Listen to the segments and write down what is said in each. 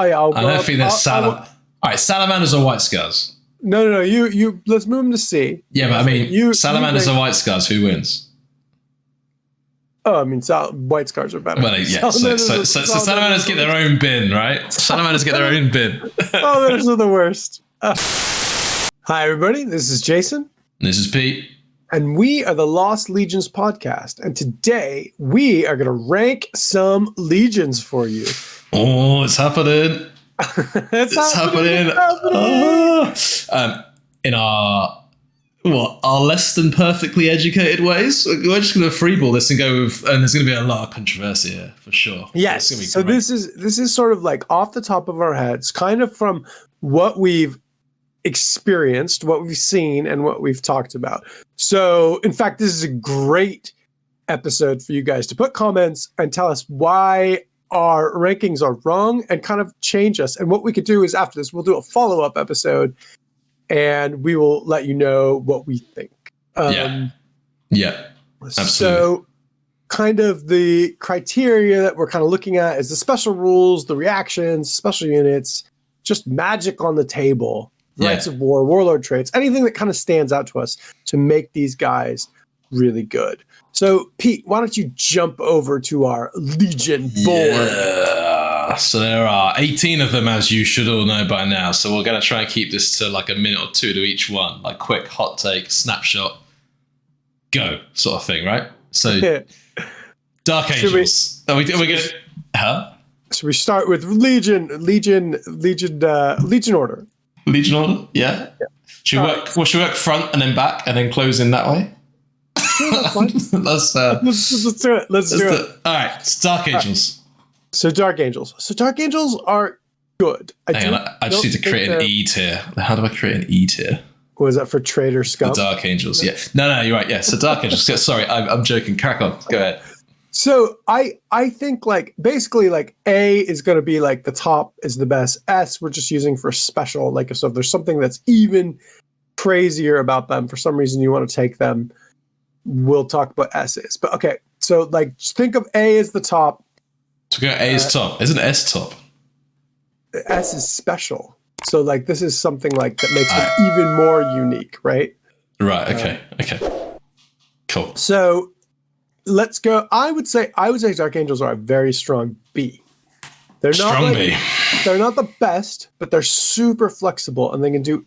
I don't think there's All right, Salamanders are White Scars. No. You. Let's move them to C. Yeah, but I mean, Salamanders are White Scars. Who wins? Oh, I mean, White Scars are better. Well, yeah. So Salamanders get their own bin, right? Salamanders get their own bin. Salamanders are the worst. Hi, everybody. This is Jason. This is Pete. And we are the Lost Legions podcast. And today we are going to rank some legions for you. Oh, it's happening. It's happening. In our less than perfectly educated ways, we're just going to freeball this and go with, and there's going to be a lot of controversy here for sure. Yes. So this is sort of like off the top of our heads, kind of from what we've experienced, what we've seen, and what we've talked about. So in fact, this is a great episode for you guys to put comments and tell us why our rankings are wrong and kind of change us. And what we could do is after this, we'll do a follow-up episode and we will let you know what we think. Yeah, absolutely. So kind of the criteria that we're kind of looking at is the special rules, the reactions, special units, just magic on the table, rights of war, warlord traits, anything that kind of stands out to us to make these guys really good. So, Pete, why don't you jump over to our Legion board? Yeah. So there are 18 of them, as you should all know by now. So we're going to try and keep this to like a minute or two to each one, like quick hot take, snapshot, go sort of thing, right? So, Dark Angels. Are we going to... Huh? So we start with Legion Order. Legion Order? Yeah. Should we work front and then back and then close in that way? Let's do it. Let's do it. All right, it's Dark Angels. So Dark Angels are good. I just need to create an E tier. How do I create an E tier? Was that for Traitor Scum? The Dark Angels, yeah. No, you're right. Yeah, so Dark Angels. Sorry, I'm joking. Crack on. Go ahead. So I think like basically like A is going to be like the top is the best. S we're just using for special. Like so if there's something that's even crazier about them for some reason you want to take them, we'll talk about S's. But okay, so like just think of A as the top. So go A is top. Isn't S top? S is special. So like this is something like that makes them even more unique, right? Right. Okay. Cool. So let's go. I would say Dark Angels are a very strong B. They're not strong B. They're not the best, but they're super flexible and they can do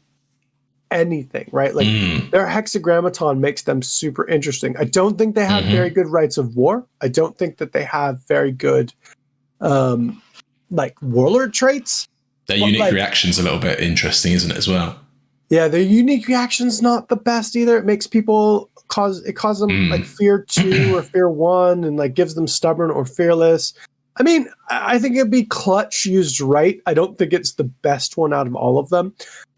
anything, right? Like their hexagrammaton makes them super interesting. I don't think they have very good rights of war. I don't think that they have very good like warlord traits. Their unique reaction's a little bit interesting, isn't it, as well? Yeah, their unique reaction's not the best either. It makes people cause them like fear 2 or fear 1 and like gives them stubborn or fearless. I mean, I think it'd be clutch used right. I don't think it's the best one out of all of them.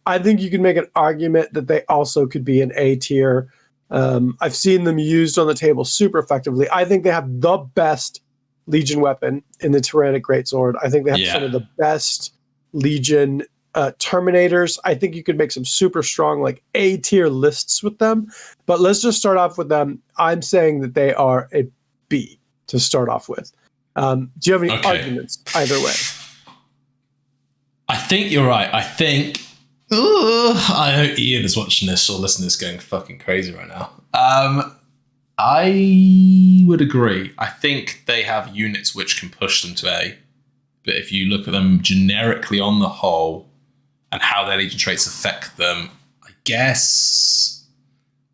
I think you can make an argument that they also could be an A tier. I've seen them used on the table super effectively. I think they have the best Legion weapon in the Tyrannic Greatsword. I think they have some of the best Legion Terminators. I think you could make some super strong like A tier lists with them. But let's just start off with them. I'm saying that they are a B to start off with. Do you have any arguments either way? I think you're right. I know Ian is watching this or listening to this going fucking crazy right now. I would agree. I think they have units which can push them to A. But if you look at them generically on the whole and how their Legion traits affect them, I guess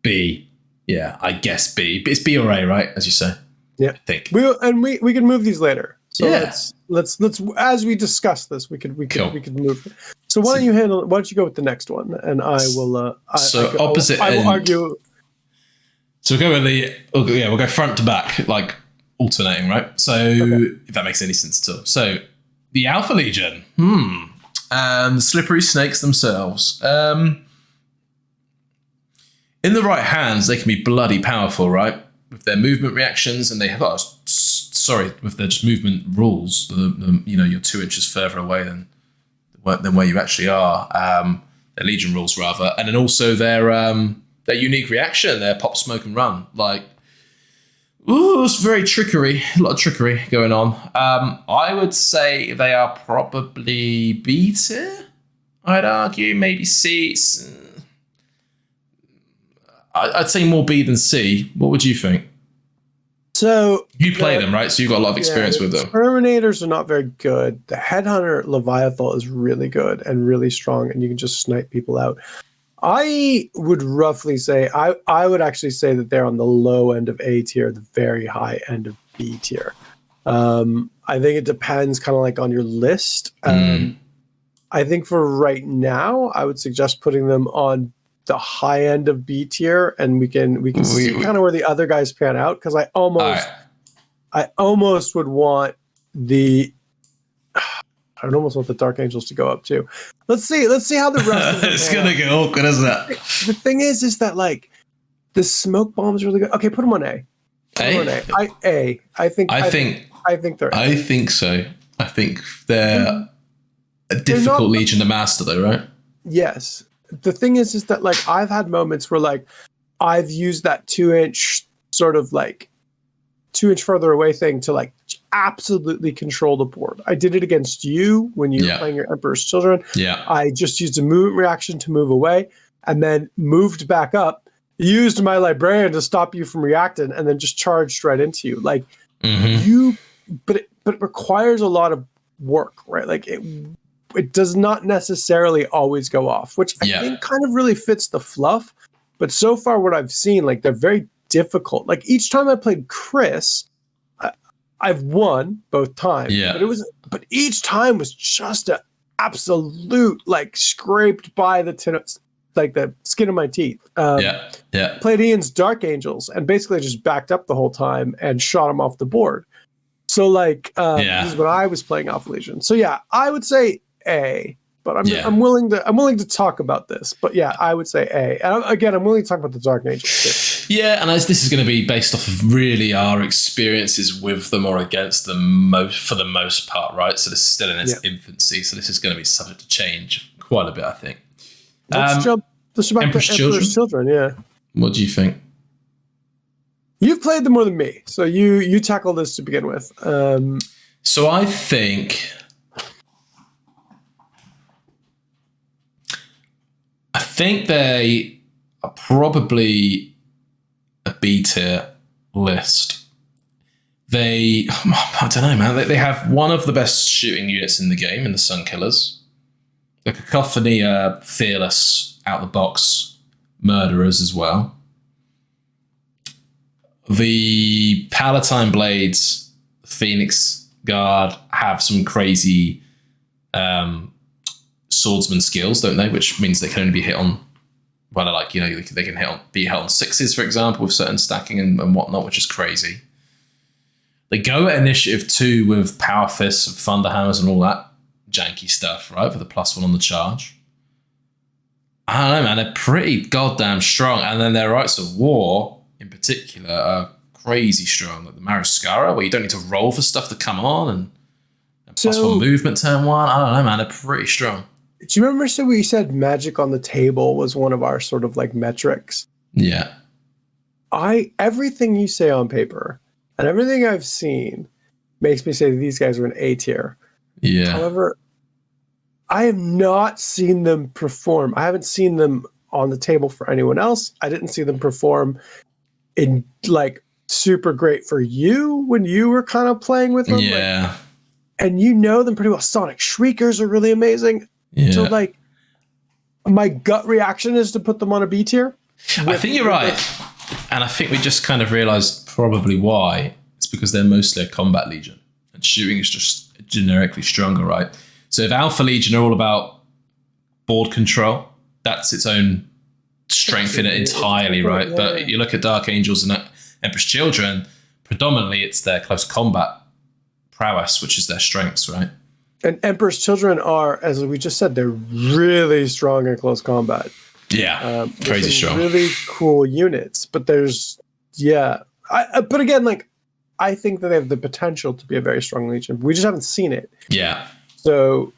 B. Yeah, I guess B. But it's B or A, right? As you say. Yeah. I think. We can move these later. So yeah. let's as we discuss this, we could move. So why don't you go with the next one and I will opposite I will end. argue. So we'll go front to back, like alternating, right? So if that makes any sense at all. So the Alpha Legion, the slippery snakes themselves. In the right hands, they can be bloody powerful, right? With their movement reactions, and they have with their just movement rules. You're 2 inches further away than where you actually are. Their Legion rules rather, and then also their unique reaction, their pop, smoke, and run. Like Ooh, it's very trickery. A lot of trickery going on. I would say they are probably B tier. I'd argue maybe C. I'd say more B than C. What would you think? So you play them, right? So you've got a lot of experience with them. Terminators are not very good. The Headhunter Leviathan is really good and really strong, and you can just snipe people out. I would roughly say I would actually say that they're on the low end of A tier, the very high end of B tier. I think it depends kind of like on your list. I think for right now, I would suggest putting them on the high end of B tier, and we can see kind of where the other guys pan out, because I almost would want the I'd almost want the Dark Angels to go up too. Let's see how the rest of them it's gonna get awkward, isn't it? The thing is that like the smoke bomb's really good. Okay, put them on A. I think they're A. I think so. I think they're a difficult legion to master, though, right? Yes. The thing is that like I've had moments where like I've used that 2-inch sort of like 2-inch further away thing to like absolutely control the board. I did it against you when you were playing your Emperor's Children. Yeah. I just used a movement reaction to move away and then moved back up, used my Librarian to stop you from reacting, and then just charged right into you. Like but it requires a lot of work, right? Like it does not necessarily always go off, which I think kind of really fits the fluff. But so far what I've seen, like they're very difficult. Like each time I played Chris, I've won both times. Yeah. But each time was just an absolute like scraped by the skin of my teeth. Played Ian's Dark Angels and basically just backed up the whole time and shot him off the board. So like this is when I was playing Alpha Legion. So yeah, I would say A. But I'm willing to talk about this. But yeah, I would say A. And again, I'm willing to talk about the Dark Angels too. Yeah, and this is going to be based off of really our experiences with them or against them for the most part, right? So this is still in its infancy. So this is going to be subject to change quite a bit, I think. Let's jump back to Emperor's Children. Yeah. What do you think? You've played them more than me, so you tackle this to begin with. So I think they are probably a B tier list. I don't know, man. They have one of the best shooting units in the game in the Sun Killers. The Cacophony are fearless, out the box murderers as well. The Palatine Blades, Phoenix Guard have some crazy swordsman skills, don't they? Which means they can only be hit on, well, like, you know, they can be hit on 6s, for example, with certain stacking and whatnot, which is crazy. They go at initiative 2 with Power Fists and Thunderhammers and all that janky stuff, right? For the +1 on the charge. I don't know, man. They're pretty goddamn strong. And then their Rites of War, in particular, are crazy strong. Like the Marascara, where you don't need to roll for stuff to come on, and +1 movement turn 1. I don't know, man. They're pretty strong. Do you remember we said magic on the table was one of our sort of like metrics? Yeah. Everything you say on paper and everything I've seen makes me say that these guys are an A tier. Yeah. However, I have not seen them perform. I haven't seen them on the table for anyone else. I didn't see them perform in like super great for you when you were kind of playing with them. Yeah. Like, and you know them pretty well. Sonic Shriekers are really amazing. Yeah. So like my gut reaction is to put them on a B tier. I think you're right. And I think we just kind of realized probably why. It's because they're mostly a combat legion and shooting is just generically stronger, right? So if Alpha Legion are all about board control, that's its own strength in it entirely, right? Yeah. But you look at Dark Angels and Emperor's Children, predominantly it's their close combat prowess, which is their strengths, right? And Emperor's Children are, as we just said, they're really strong in close combat. Yeah, crazy strong. Really cool units. But but again, like, I think that they have the potential to be a very strong legion. We just haven't seen it. Yeah. So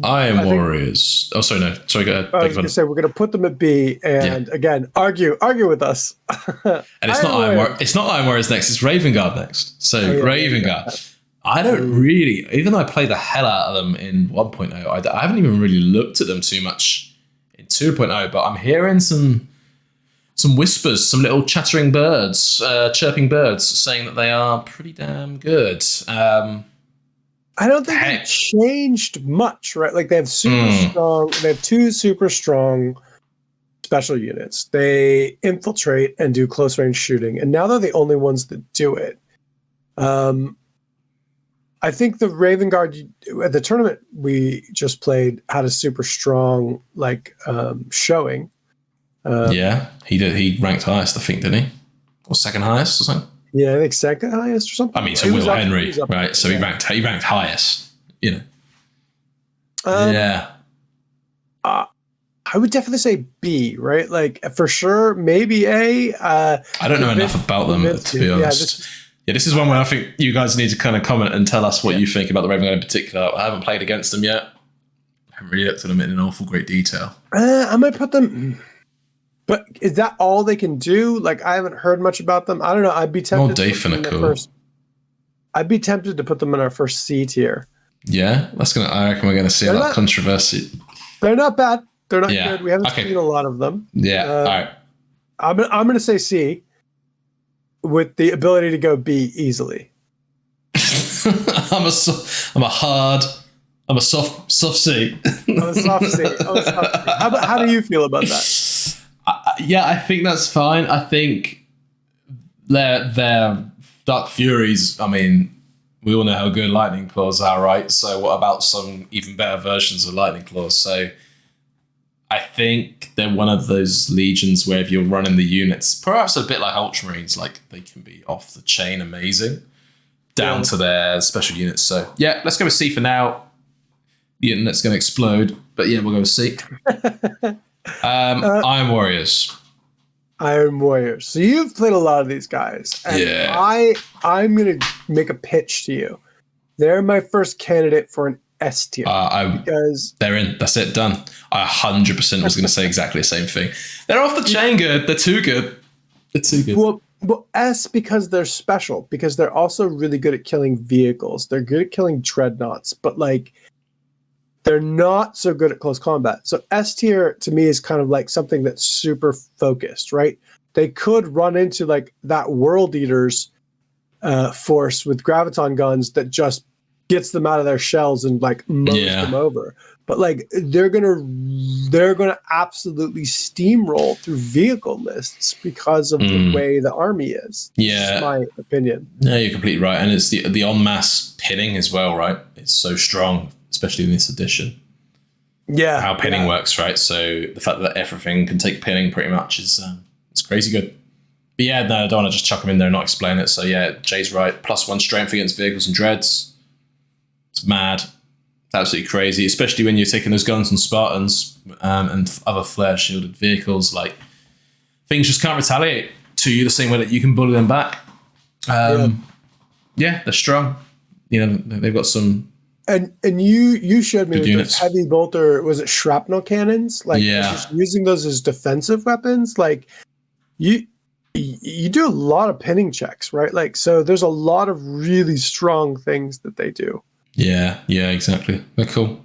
Iron Warriors. Oh, sorry, no. Sorry, go ahead. I was going to say we're going to put them at B, and again, argue with us. And it's not Iron Warriors. It's not Iron Warriors next. It's Raven Guard next. So Raven Guard. I don't really, even though I played the hell out of them in 1.0, I haven't even really looked at them too much in 2.0. But I'm hearing some whispers, some little chattering birds, chirping birds, saying that they are pretty damn good. I don't think they changed much, right? Like they have strong. They have 2 super strong special units. They infiltrate and do close range shooting, and now they're the only ones that do it. I think the Raven Guard at the tournament we just played had a super strong showing. He did. He ranked highest, I think, didn't he? Or second highest or something? Yeah, I think second highest or something. I mean, so Will Henry, right? So he ranked highest. You know. I would definitely say B, right? Like for sure, maybe A. I don't know enough about them, to be honest. This is one where I think you guys need to kind of comment and tell us what you think about the Raven Guard in particular. I haven't played against them yet. I haven't really looked at them in an awful great detail. I might put them. But is that all they can do? Like, I haven't heard much about them. I don't know. I'd be tempted. I'd be tempted to put them in our first C tier. Yeah, I reckon we're gonna see a lot of controversy. They're not bad. They're not good. We haven't seen a lot of them. Yeah. All right. I'm gonna say C, with the ability to go B easily. I'm a soft C. I'm a soft C. How do you feel about that? I think that's fine. I think their Dark Furies, I mean, we all know how good Lightning Claws are, right? So what about some even better versions of Lightning Claws? So I think they're one of those legions where if you're running the units, perhaps a bit like Ultramarines, like they can be off the chain amazing, down to their special units. So yeah, let's go with C for now. The internet's going to explode, but yeah, we'll go with C. Iron Warriors. Iron Warriors. So you've played a lot of these guys. And I'm going to make a pitch to you. They're my first candidate for an S tier. Because they're in. That's it. Done. I 100% was going to say exactly the same thing. They're off the chain good. They're too good. They're too good. Well, S because they're special. Because they're also really good at killing vehicles. They're good at killing dreadnoughts. But they're not so good at close combat. So S tier to me is kind of like something that's super focused, right? They could run into that World Eaters force with graviton guns that just gets them out of their shells and mows them over. But they're gonna absolutely steamroll through vehicle lists because of the way the army is. Yeah, that's my opinion. No, you're completely right, and it's the en masse pinning as well, right? It's so strong, especially in this edition. Yeah, how pinning works, right? So the fact that everything can take pinning pretty much is it's crazy good. But yeah, no, I don't want to just chuck them in there and not explain it. So yeah, Jay's right. +1 strength against vehicles and dreads. It's mad. Absolutely crazy, especially when you're taking those guns on Spartans and other flare shielded vehicles. Things just can't retaliate to you the same way that you can bully them back. Yeah, they're strong. You know, they've got some. And you showed me with those heavy bolter, was it shrapnel cannons? Just using those as defensive weapons. You do a lot of pinning checks, right? So there's a lot of really strong things that they do. Yeah, exactly. They're cool.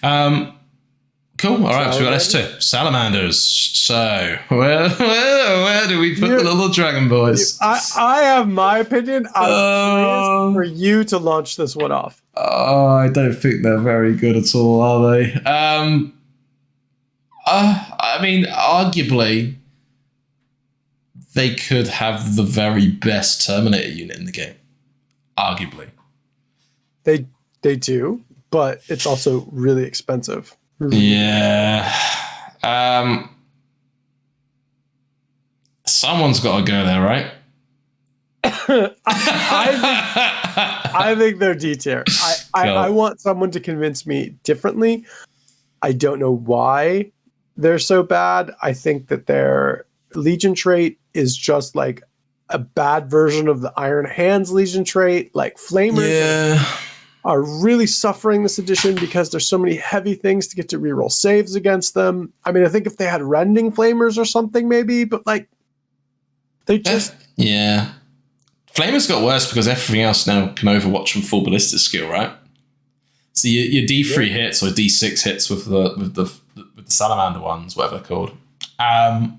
Cool. All right, so we got S2. Salamanders. So where do we put the little dragon boys? I have my opinion. I'm curious for you to launch this one off. I don't think they're very good at all, are they? I mean, arguably, they could have the very best Terminator unit in the game. Arguably. They do, but it's also really expensive. Yeah. Someone's got to go there, right? I think they're D tier. I want someone to convince me differently. I don't know why they're so bad. I think that their Legion trait is just like a bad version of the Iron Hands Legion trait, like Flamers. Yeah. are really suffering this edition because there's so many heavy things to get to reroll saves against them. I mean, I think if they had rending flamers or something, maybe, but like they just yeah. Flamers got worse because everything else now can overwatch from full ballistic skill, right? So your D3 hits or D6 hits with the Salamander ones, whatever they're called, they're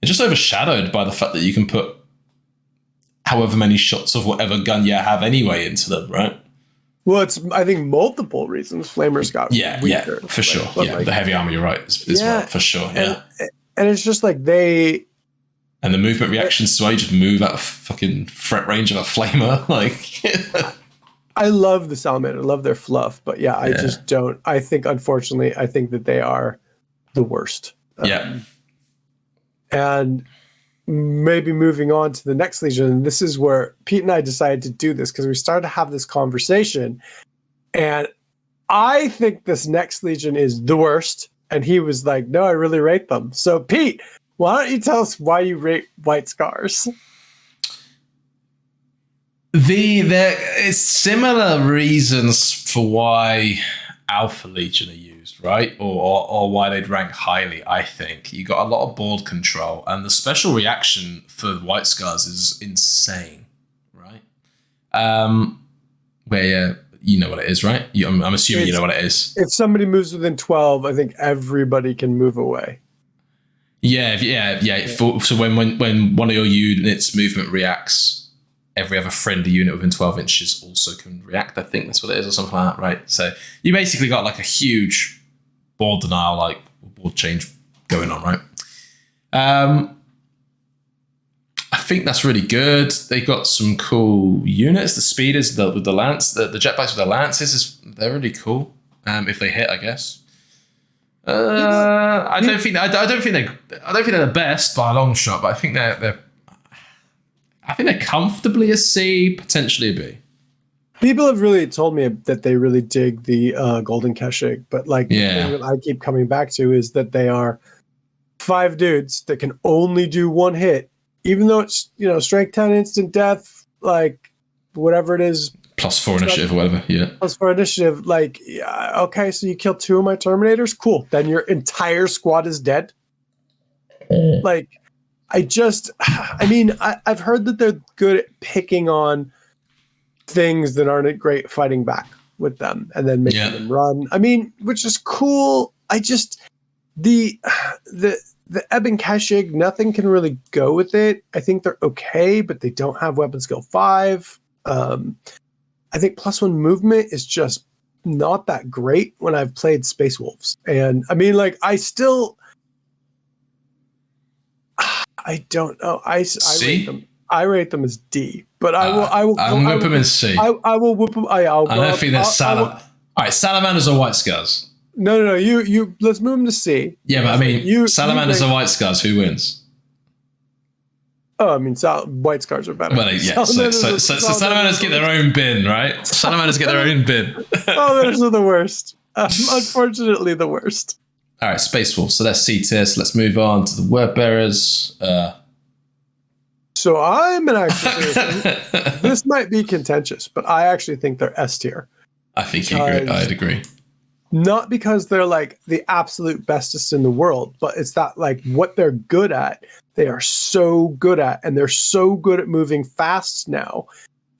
just overshadowed by the fact that you can put however many shots of whatever gun you have anyway into them, right? Well, it's I think multiple reasons flamers got weaker. For sure. Like, the heavy armor, you're right, is well, for sure. Yeah, and it's just like and the movement reactions to just move out of fucking threat range of a flamer. Like, I love the Salamander, I love their fluff, but I just don't. I think, unfortunately, I think that they are the worst. And maybe moving on to the next Legion, this is where Pete and I decided to do this because we started to have this conversation, and I think this next Legion is the worst, and he was like, "No, I really rate them." So, Pete, why don't you tell us why you rate White Scars? There is similar reasons for why Alpha Legion are used, right? Or why they'd rank highly, I think. You got a lot of board control, and the special reaction for White Scars is insane, right? Where you know what it is, right? I'm assuming you know what it is. If somebody moves within 12, I think everybody can move away. Yeah. So when one of your units' movement reacts, every other friendly unit within 12 inches also can react. I think that's what it is, or something like that, right? So you basically got like a huge board denial, like board change going on, right? I think that's really good. They got some cool units. The speeders with the lance, the jetpacks with the lances, they're really cool. If they hit, I guess. I don't think they're the best by a long shot, but I think they're comfortably a C, potentially a B. People have really told me that they really dig the Golden Keshig, but like the thing that I keep coming back to is that they are 5 dudes that can only do 1 hit, even though it's strength 10 instant death, like whatever it is. +4 initiative or whatever, yeah. +4 initiative, like, okay, so you kill 2 of my Terminators? Cool. Then your entire squad is dead. Like, I've heard that they're good at picking on things that aren't great fighting back with them and then making them run. I mean, which is cool. I just, the Ebon Keshig, nothing can really go with it. I think they're okay, but they don't have weapon skill 5. I think +1 movement is just not that great when I've played Space Wolves. And I mean, like, I don't know. I rate them as D, but I will whip them as C. I will whip them. I don't think they're All right, Salamanders or White Scars? No. You let's move them to C. Yeah, but I mean, Salamanders or White Scars, who wins? Oh, I mean, White Scars are better. Well, yeah. So Salamanders get their own bin, right? Salamanders get their own bin. Those are the worst. Unfortunately, the worst. All right, Space Wolves. So that's C tier. So let's move on to the Word Bearers. So I'm this might be contentious, but I actually think they're S tier. I think you agree. I'd agree. Not because they're like the absolute bestest in the world, but it's that like what they're good at, they are so good at, and they're so good at moving fast now.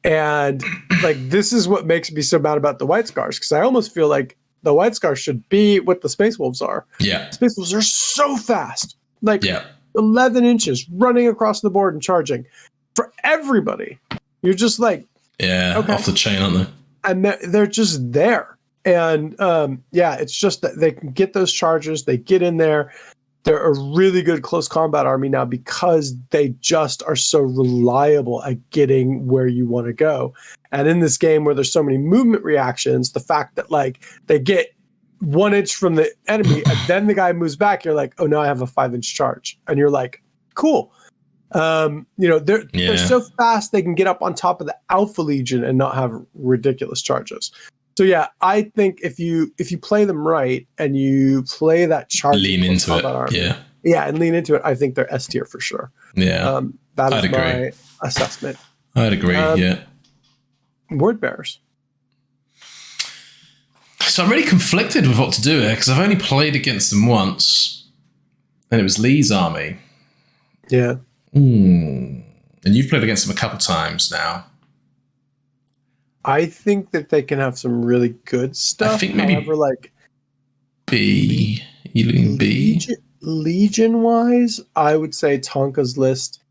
And like this is what makes me so mad about the White Scars, because I almost feel like the White Scars should be what the Space Wolves are. Yeah. Space Wolves are so fast. Like 11 inches running across the board and charging for everybody. You're just like, off the chain, aren't they? And they're just there. And it's just that they can get those charges. They get in there. They're a really good close combat army now because they just are so reliable at getting where you want to go. And in this game where there's so many movement reactions, the fact that like they get 1 inch from the enemy and then the guy moves back, you're like, oh, now I have a 5-inch charge. And you're like, cool. They're so fast they can get up on top of the Alpha Legion and not have ridiculous charges. So yeah, I think if you play them right and you play that charge, lean into it, army, and lean into it, I think they're S tier for sure. Yeah, that is my assessment. I'd agree. Word Bearers. So I'm really conflicted with what to do here because I've only played against them once, and it was Lee's army. Yeah. And you've played against them a couple times now. I think that they can have some really good stuff. I think maybe however, like B. You lean B? Legion wise, I would say Tonka's list.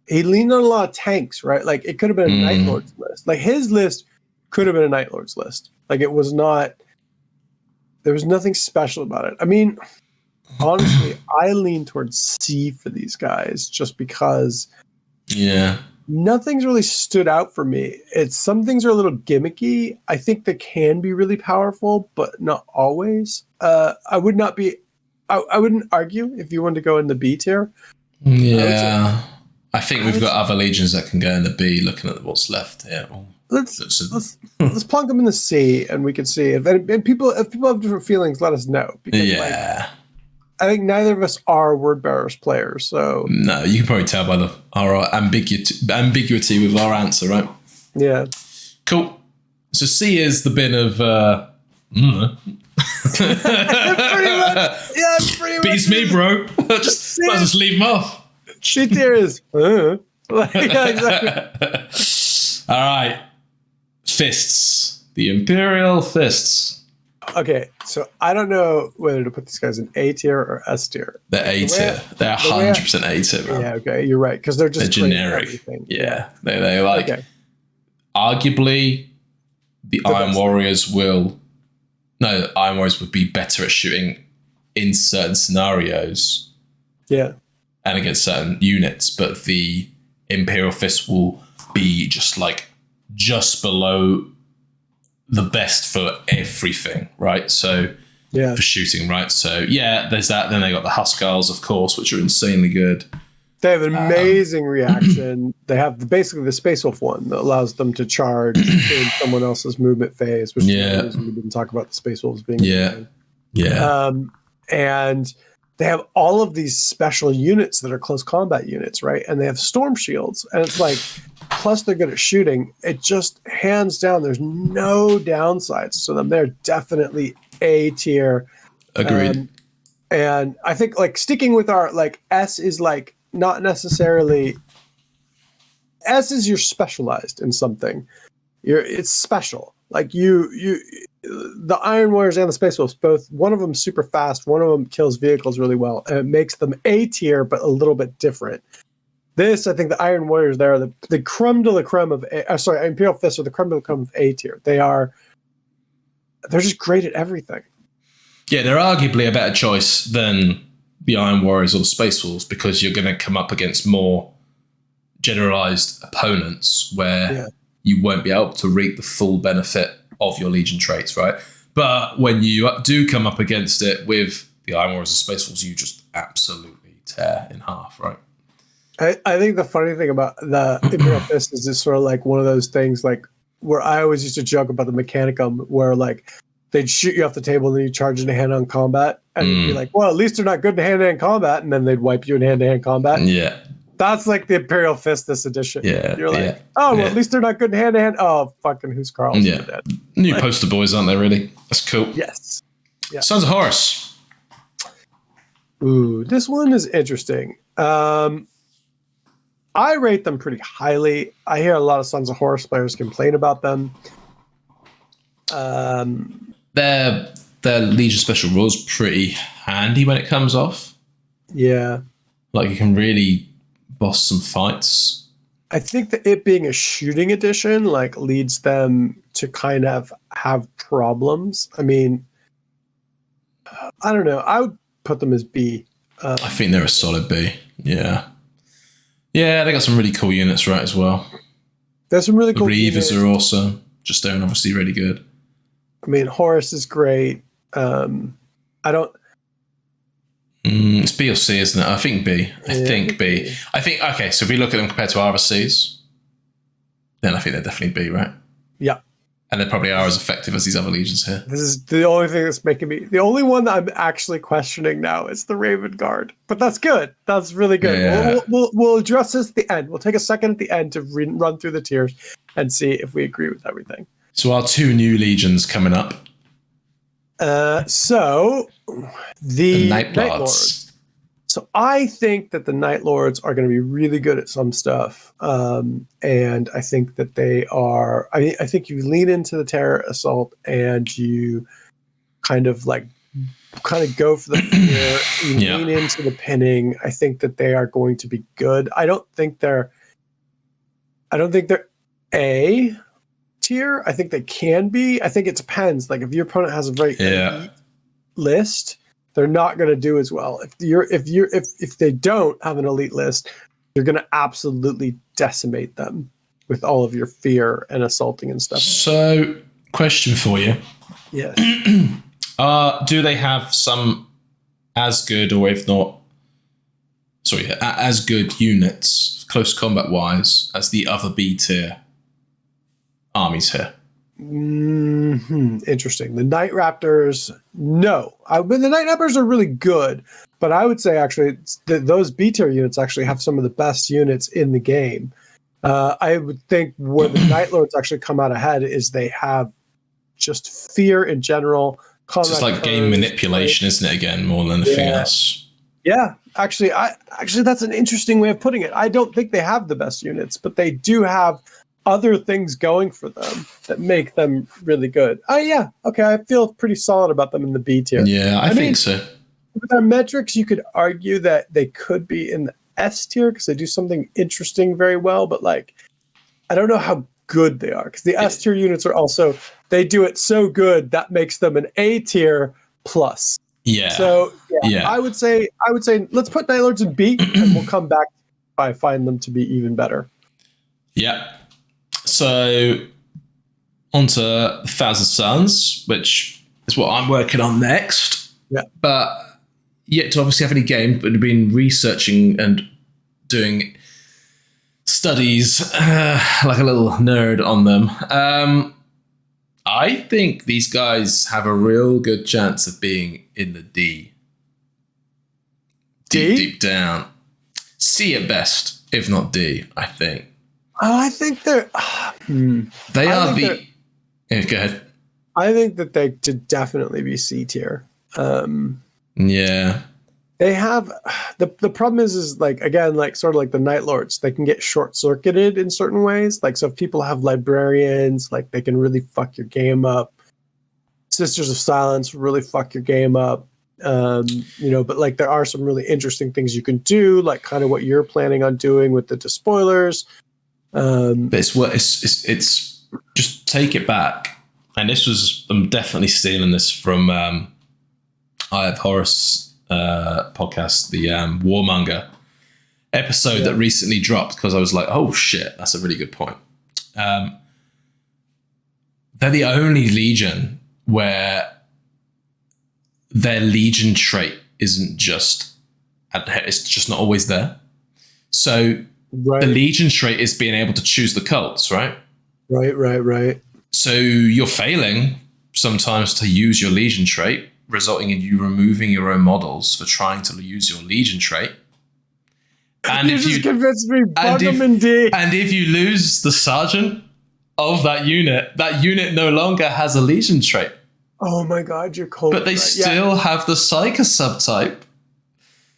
He leaned on a lot of tanks, right? Like it could have been a Night Lord's list. Like his list could have been a Night Lord's list. Like it was not. There was nothing special about it. I mean, honestly, I lean towards C for these guys just because. Yeah. Nothing's really stood out for me. Some things are a little gimmicky. I think they can be really powerful, but not always. I wouldn't argue if you wanted to go in the B tier. Yeah. I think we've got other legions that can go in the B. Looking at what's left here. Let's plunk them in the C, and we can see if people have different feelings. Let us know. Because, I think neither of us are Word Bearers players, so no, you can probably tell by our ambiguity with our answer, right? Yeah. Cool. So C is the bin of. Pretty much. Beats me, bro. just leave them off. C tier is. Yeah, exactly. All right. Fists. The Imperial Fists. Okay, so I don't know whether to put these guys in A tier or S tier. They're A tier. They're 100% A tier, man. Yeah, okay, you're right, because they're generic. Yeah, they like. Okay. Arguably, the Iron Warriors would be better at shooting in certain scenarios. Yeah. And against certain units, but the Imperial Fist will be just below the best for everything, right? So for shooting, right? So there's that. Then they got the Huskars, of course, which are insanely good. They have an amazing reaction. They have basically the Space Wolf one that allows them to charge in someone else's movement phase, which is the reason we didn't talk about the Space Wolves being and they have all of these special units that are close combat units, right? And they have storm shields, and it's like, plus they're good at shooting. It just hands down, there's no downsides to them. They're definitely A tier. Agreed. And I think sticking with our S is not necessarily. S is you're specialized in something. It's special. The Iron Warriors and the Space Wolves, both one of them super fast, one of them kills vehicles really well, and it makes them A tier, but a little bit different. This, I think, the Iron Warriors, they're the creme de la creme of Imperial Fists are the creme de la creme of A tier. They're just great at everything. Yeah, they're arguably a better choice than the Iron Warriors or the Space Wolves because you're going to come up against more generalized opponents where you won't be able to reap the full benefit of your Legion traits, right? But when you do come up against it with the Iron Warriors or Space Wolves, you just absolutely tear in half, right? I think the funny thing about the Imperial Fist is it's sort of one of those things where I always used to joke about the Mechanicum where they'd shoot you off the table and then you charge into hand-on combat and you'd be like, well, at least they're not good in hand-to-hand combat, and then they'd wipe you in hand-to-hand combat. Yeah. That's the Imperial Fist this edition. Yeah. You're at least they're not good in hand-to-hand. Oh, fucking who's Carl? Yeah. New poster boys, aren't they, really? That's cool. Yes. Yeah. Sons of Horus. Ooh, this one is interesting. I rate them pretty highly. I hear a lot of Sons of Horus players complain about them. Their Legion Special Rules pretty handy when it comes off. Yeah. You can really boss some fights. I think that it being a shooting edition leads them to kind of have problems. I mean, I don't know. I would put them as B. I think they're a solid B. Yeah. Yeah, they got some really cool units, right, as well. There's some really cool units. Reavers are awesome. Just they're obviously really good. I mean, Horus is great. It's B or C, isn't it? I think B. I think B. Okay, so if we look at them compared to our other Cs, then I think they're definitely B, right? Yeah. And they probably are as effective as these other legions here. This is the only thing that's making me... The only one that I'm actually questioning now is the Raven Guard. But that's good. That's really good. Yeah. We'll address this at the end. We'll take a second at the end to run through the tiers and see if we agree with everything. So our 2 new legions coming up. So the Night Night Lords. Lords. So I think that the Night Lords are going to be really good at some stuff, and I think that they are. I think you lean into the terror assault and you kind of go for the fear. You lean into the pinning. I think that they are going to be good. I don't think they're A tier. I think they can be. I think it depends. Like if your opponent has a very elite list, they're not going to do as well. If they don't have an elite list, you're going to absolutely decimate them with all of your fear and assaulting and stuff. So, question for you. Yes. Do they have some as good, or if not, as good units, close combat wise, as the other B tier armies here? Interesting. The Night Raptors, no. The Night Raptors are really good, but I would say actually those B tier units actually have some of the best units in the game. I would think where the Night Lords actually come out ahead is they have just fear in general. It's just like game manipulation, isn't it? Again, more than anything else. Yeah, actually, that's an interesting way of putting it. I don't think they have the best units, but they do have other things going for them that make them really good. Okay, I feel pretty solid about them in the B tier. Yeah, I think so. With our metrics, you could argue that they could be in the S tier because they do something interesting very well, but I don't know how good they are because the S tier units are also, they do it so good that makes them an A tier plus. Yeah. So I would say let's put Night Lords in B and we'll come back if I find them to be even better. Yeah. So, onto the Thousand Suns, which is what I'm working on next. Yeah. But yet to obviously have any game, but have been researching and doing studies like a little nerd on them. I think these guys have a real good chance of being in the D. Deep down. C at best, if not D, I think. I think they're. They are the. Yeah, go ahead. I think that they could definitely be C tier. Yeah. They have the problem is again sort of like the Night Lords. They can get short circuited in certain ways. So if people have librarians, they can really fuck your game up. Sisters of Silence really fuck your game up. But there are some really interesting things you can do, kind of what you're planning on doing with the despoilers. But it's just take it back. And I'm definitely stealing this from I have Horus podcast, the Warmonger episode that recently dropped, because I was like, oh shit, that's a really good point. They're the only legion where their legion trait isn't just, it's just not always there. So the legion trait is being able to choose the cults, right? Right. So you're failing sometimes to use your legion trait, resulting in you removing your own models for trying to use your legion trait. And you just convinced me, bug them in D. And if you lose the sergeant of that unit no longer has a legion trait. Oh my God, you're cold. But they still have the Psyker subtype.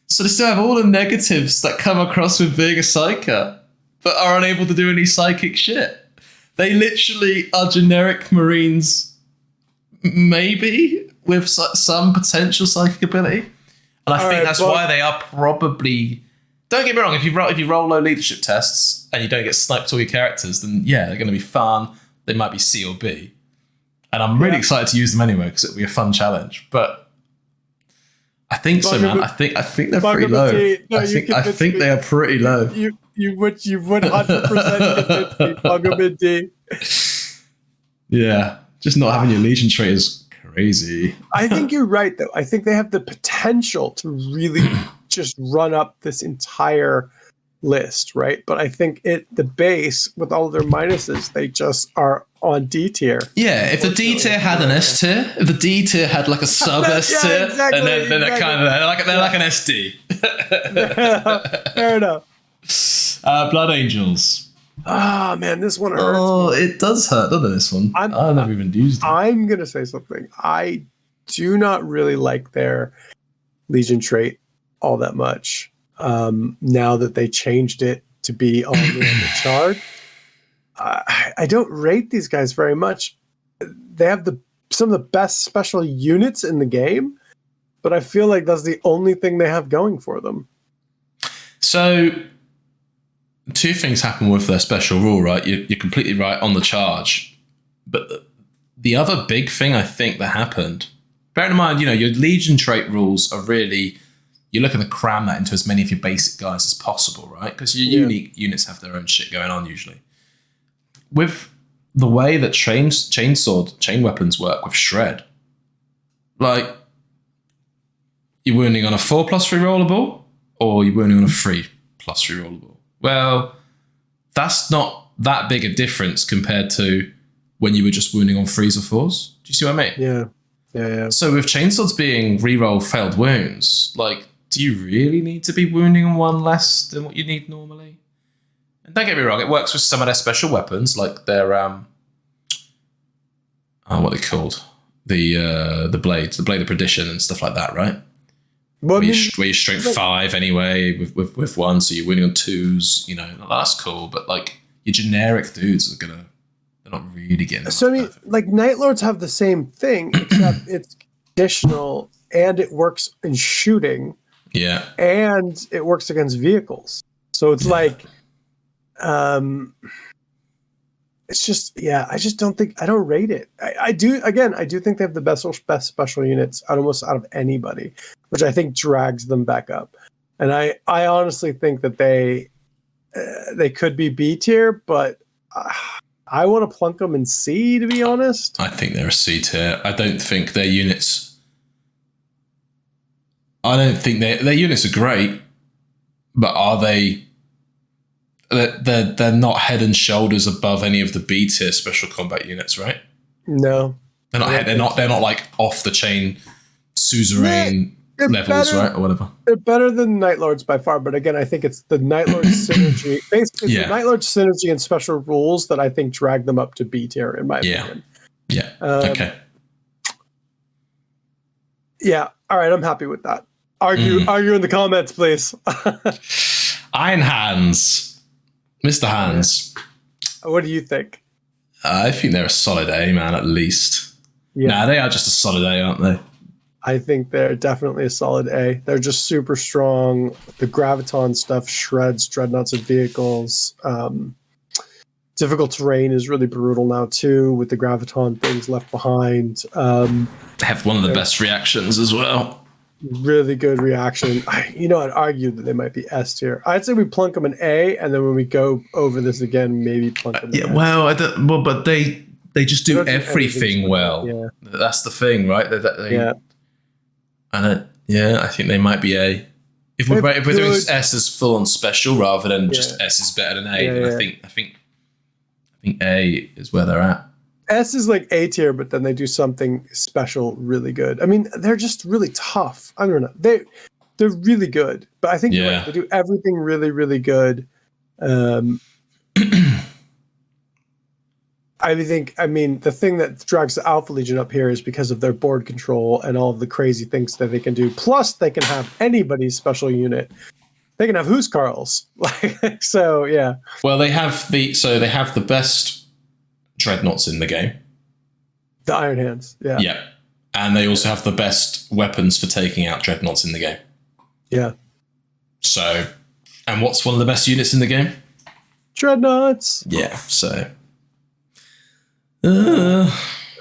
So they still have all the negatives that come across with being a Psyker, but are unable to do any psychic shit. They literally are generic Marines, maybe, with some potential psychic ability. And I think that's why they are probably... Don't get me wrong, if you roll low leadership tests and you don't get sniped all your characters, then they're going to be fun. They might be C or B. And I'm really excited to use them anyway because it'll be a fun challenge. But I think so, man. I think they're pretty low. No, I think they are pretty low. You would 100% convince me, bug them in D. Yeah, just not having your legion trait is crazy. I think you're right, though. I think they have the potential to really just run up this entire list, right? But I think the base, with all of their minuses, they just are on D tier. Yeah, if the D tier had an S tier, if the D tier had like a sub S tier, exactly, and then they're kind of they're like an SD. Fair enough. Blood Angels. Ah, man, this one hurts. Oh, it does hurt, doesn't it, this one? I've never even used it. I'm going to say something. I do not really like their Legion trait all that much. Now that they changed it to be only on the chart, I don't rate these guys very much. They have some of the best special units in the game, but I feel like that's the only thing they have going for them. So, two things happen with their special rule, right? You're completely right on the charge. But the other big thing I think that happened, bear in mind, your Legion trait rules are really, you're looking to cram that into as many of your basic guys as possible, right? Because your unique units have their own shit going on usually. With the way that chain weapons work with Shred, like, you're wounding on a 4+ rerollable, or you're wounding on a 3+ rerollable. Well, that's not that big a difference compared to when you were just wounding on 3s or 4s. Do you see what I mean? Yeah. So with chainswords being reroll failed wounds, like, do you really need to be wounding on one less than what you need normally? And don't get me wrong, it works with some of their special weapons, like their what are they called? The blades, the blade of perdition and stuff like that, right? Well, where you're strength 5 anyway with 1, so you're winning on 2s. That's cool. But like your generic dudes they're not really getting. So I mean, like Night Lords have the same thing, except it's conditional and it works in shooting. Yeah, and it works against vehicles. So it's like, it's just I just don't rate it. I do think they have the best special units almost out of anybody, which I think drags them back up. And I honestly think that they could be B tier, but I want to plunk them in C, to be honest. I think they're a C tier. I don't think their units. I don't think their units are great, but are they? They're not head and shoulders above any of the B tier special combat units, right? No, they're not. They're not like off the chain suzerain levels, better, right, or whatever. They're better than Night Lords by far, but again, I think it's the Night Lords synergy, basically the Night Lords synergy and special rules that I think drag them up to B tier, in my opinion. Yeah. Okay. Yeah. All right. I'm happy with that. Argue in the comments, please. Iron Hands, Mr. Hands. What do you think? I think they're a solid A, man, at least. Yeah. Nah, they are just a solid A, aren't they? I think they're definitely a solid A. They're just super strong. The graviton stuff shreds dreadnoughts and vehicles. Difficult terrain is really brutal now too, with the graviton things left behind. They have one of the best reactions as well. Really good reaction. I'd argue that they might be S tier. I'd say we plunk them in A, and then when we go over this again, maybe plunk them in S. But they just do everything well. Yeah. That's the thing, right? I think they might be A. If we're doing S as full on special rather than just S is better than A, then I think A is where they're at. S is like A tier, but then they do something special really good. I mean, they're just really tough. I don't know. They're really good, but I think they do everything really, really good. I mean, the thing that drags the Alpha Legion up here is because of their board control and all of the crazy things that they can do. Plus, they can have anybody's special unit. They can have Huskarls. So, yeah. Well, they have the best dreadnoughts in the game. The Iron Hands, yeah. Yeah. And they also have the best weapons for taking out dreadnoughts in the game. Yeah. So, and what's one of the best units in the game? Dreadnoughts. Yeah, so. Who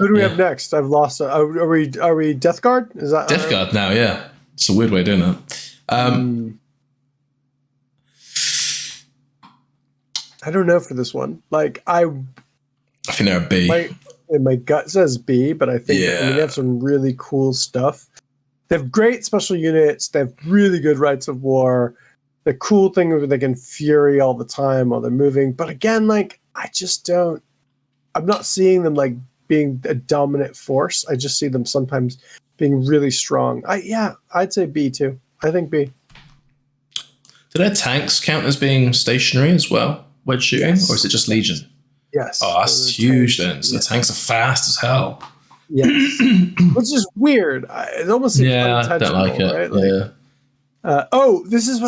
do we have next? I've lost. Are we Death Guard? Is that Death Guard now? Yeah, it's a weird way of doing that. I don't know for this one. Like I think they're a B. My gut says B, but I think they have some really cool stuff. They have great special units. They have really good rights of war. The cool thing is they can fury all the time while they're moving. But again, like I just don't. I'm not seeing them like being a dominant force. I just see them sometimes being really strong. I'd say B too. I think B. Do their tanks count as being stationary as well? wedge shooting, or is it just Legion? Yes. Oh, that's huge then. So the tanks are fast as hell. Yes. Which is weird. It almost seems unintentional, I don't like it. right? Like, this is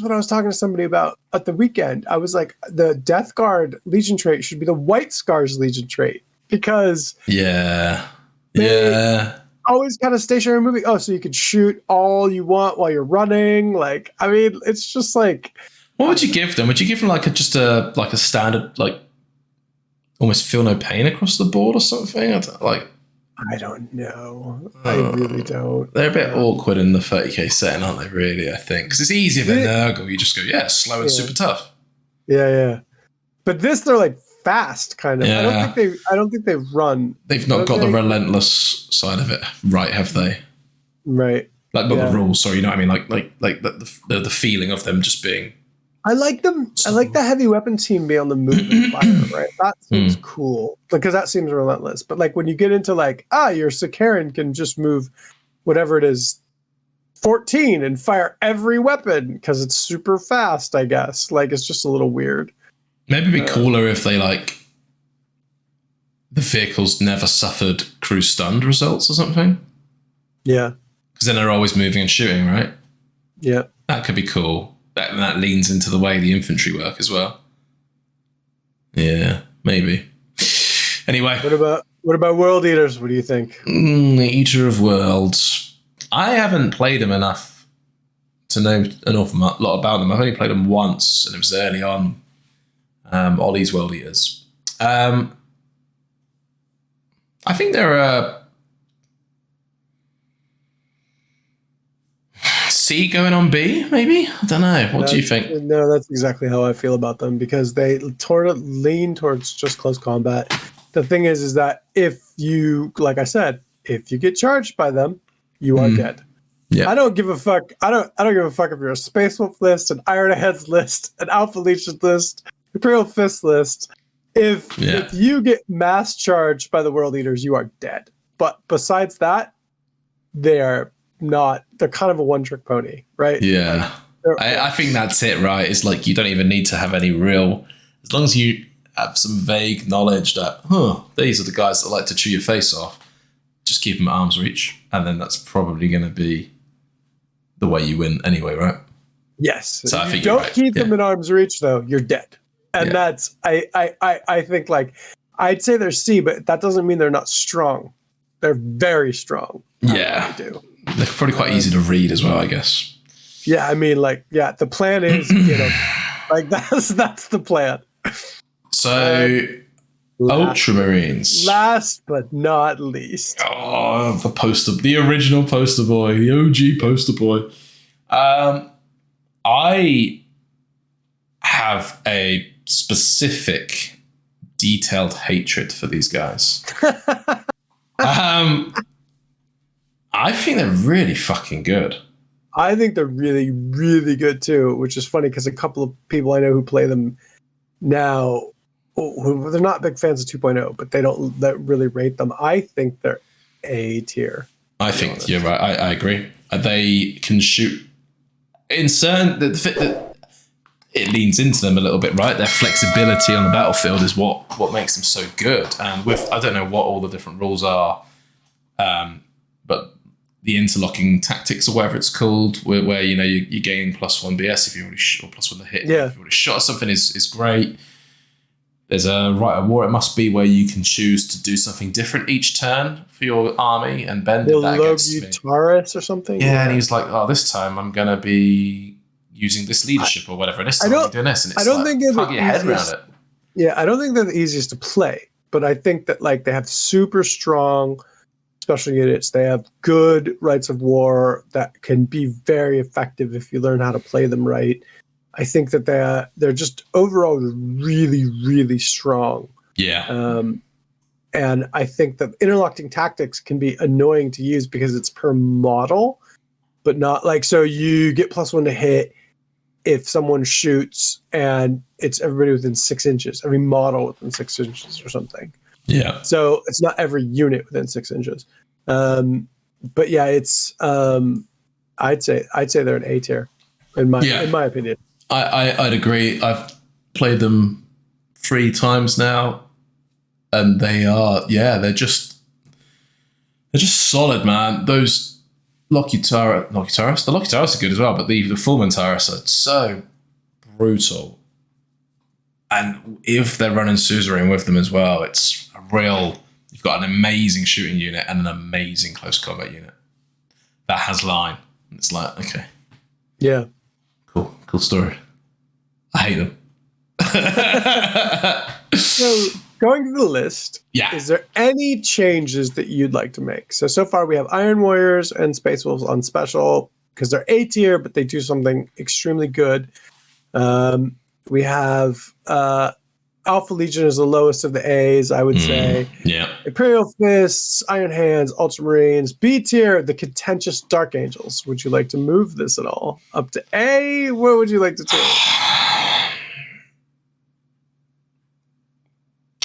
what I was talking to somebody about at the weekend. I was like, the Death Guard Legion trait should be the White Scars Legion trait because always kind of stationary moving. Oh, so you can shoot all you want while you're running. Like, I mean, it's just like, what would you give them? Would you give them like a standard, like almost feel no pain across the board or something? I don't know. I really don't. They're a bit awkward in the 30k setting, aren't they? Really, I think because it's easier than Nurgle. You just go, slow and super tough. Yeah. But they're like fast, kind of. Yeah. I don't think they run. They've not got the relentless side of it, right? Have they? Right. Like not the rules. Sorry, you know what I mean? Like the feeling of them just being. I like them. I like the heavy weapon team be on the move and fire, right? That seems cool because that seems relentless. But like when you get into like, your Sakaran can just move whatever it is, 14 and fire every weapon because it's super fast, I guess. Like it's just a little weird. Maybe it'd be cooler if they like the vehicles never suffered crew stunned results or something. Yeah. Because then they're always moving and shooting, right? Yeah. That could be cool. That leans into the way the infantry work as well. Yeah, maybe. Anyway. What about World Eaters? What do you think? The Eater of Worlds. I haven't played them enough to know an awful lot about them. I've only played them once, and it was early on. Ollie's World Eaters. I think they're a C going on B, maybe? I don't know. What do you think? No, that's exactly how I feel about them because they lean towards just close combat. The thing is that if you, like I said, if you get charged by them, you are dead. Yeah. I don't give a fuck. I don't give a fuck if you're a Space Wolf list, an Iron Heads list, an Alpha Legion list, Imperial Fists list. If you get mass charged by the World Eaters, you are dead. But besides that, they're kind of a one-trick pony, right? Yeah. I think that's it, right? It's like you don't even need to have any real, as long as you have some vague knowledge that, these are the guys that like to chew your face off, just keep them at arm's reach. And then that's probably going to be the way you win anyway, right? Yes. So I think don't keep them in arm's reach, though, you're dead. And that's, I think, like, I'd say they're C, but that doesn't mean they're not strong. They're very strong. Yeah. They do. They're probably quite easy to read as well, I guess. Yeah, I mean, like, the plan is, like that's the plan. So, Ultramarines. Last but not least. Oh, the original poster boy, the OG poster boy. I have a specific, detailed hatred for these guys. I think they're really fucking good. I think they're really, really good too, which is funny because a couple of people I know who play them now, they're not big fans of 2.0, but they don't really rate them. I think they're A tier. I think you're right. I agree. They can shoot in certain. It leans into them a little bit, right? Their flexibility on the battlefield is what makes them so good. And I don't know what all the different rules are, but the interlocking tactics or whatever it's called, where you gain +1 BS if you already or +1 to hit. Yeah. If you already shot something is great. There's a rite of war, it must be, where you can choose to do something different each turn for your army, and Ben did that against me. Taurus or something? Yeah, and he was like, this time I'm going to be using this leadership or whatever. This time I'm doing this. And it's can't get your head around it. Yeah, I don't think they're the easiest to play, but I think that like they have super strong special units. They have good rites of war that can be very effective if you learn how to play them right. I think that they're just overall really, really strong. Yeah. And I think that interlocking tactics can be annoying to use because it's per model, but not like, so you get +1 to hit if someone shoots and it's everybody within 6 inches, every model within 6 inches or something. Yeah. So it's not every unit within 6 inches. But yeah, it's I'd say they're an A tier in my opinion. I'd agree. I've played them 3 times now, and they're just solid, man. Those the Lokitaris are good as well, but the full Mentaris are so brutal. And if they're running Suzerain with them as well, it's a real. You've got an amazing shooting unit and an amazing close combat unit that has line. It's like, okay, yeah, cool story. I hate them. So going to the list, is there any changes that you'd like to make? So far we have Iron Warriors and Space Wolves on special because they're A tier, but they do something extremely good. We have Alpha Legion is the lowest of the A's, I would say. Yeah. Imperial Fists, Iron Hands, Ultramarines. B tier, the contentious Dark Angels. Would you like to move this at all? Up to A? What would you like to do?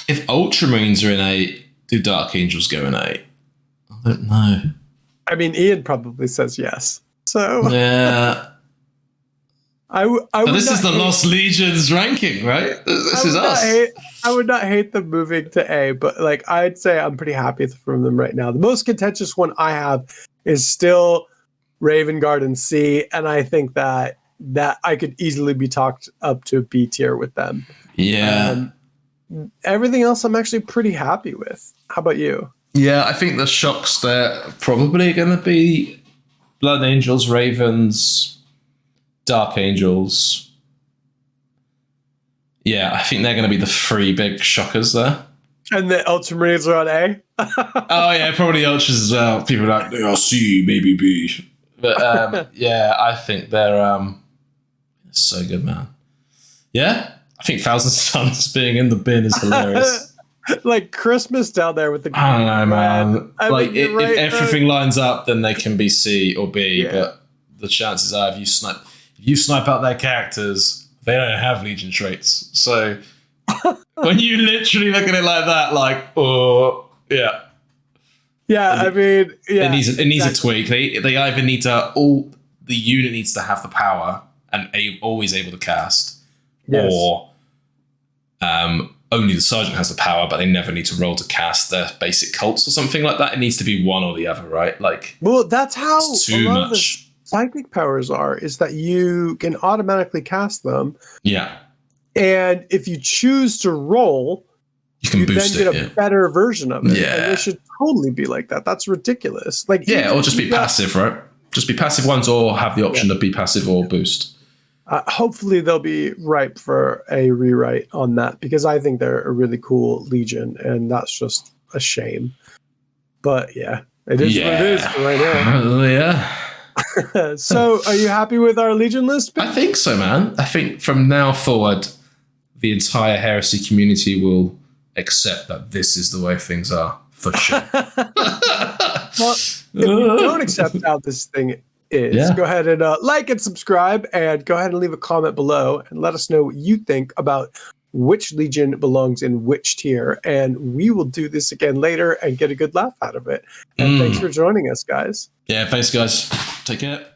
If Ultramarines are in A, do Dark Angels go in A? I don't know. I mean, Ian probably says yes. So yeah. This is the hate, Lost Legions ranking, right? This is us. I would not hate them moving to A, but like I'd say I'm pretty happy from them right now. The most contentious one I have is still Raven Guard and C, and I think that I could easily be talked up to a B tier with them. Yeah. Everything else I'm actually pretty happy with. How about you? Yeah, I think the shocks there are probably going to be Blood Angels, Ravens, Dark Angels. Yeah, I think they're going to be the 3 big shockers there. And the Ultramarines are on A? Oh, yeah, probably Ultras as well. People are like, oh, C, maybe B. But yeah, I think they're so good, man. Yeah, I think Thousand Suns being in the bin is hilarious. Like Christmas down there with the. I don't know, man. If everything lines up, then they can be C or B. Yeah. But the chances are, if you snipe out their characters, they don't have Legion traits. So when you literally look at it like that, like, oh, yeah. Yeah, I mean, yeah. It needs a tweak. They either need to, the unit needs to have the power and always able to cast, yes. Or only the sergeant has the power, but they never need to roll to cast their basic cults or something like that. It needs to be one or the other, right? Like, well, that's how too much. Psychic powers is that you can automatically cast them. Yeah. And if you choose to roll, you can boost then get a better version of it. Yeah. And it should totally be like that. That's ridiculous. Like, yeah, or just be passive, right? Just be passive ones or have the option to be passive or boost. Hopefully they'll be ripe for a rewrite on that because I think they're a really cool Legion and that's just a shame. But yeah, it is what it is right now. Yeah. So are you happy with our Legion list? I think so, man. I think from now forward, the entire Heresy community will accept that this is the way things are, for sure. Well, if you don't accept how this thing is, go ahead and like and subscribe, and go ahead and leave a comment below and let us know what you think about which Legion belongs in which tier, and we will do this again later and get a good laugh out of it. And thanks for joining us, guys. Yeah, thanks, guys. Take care.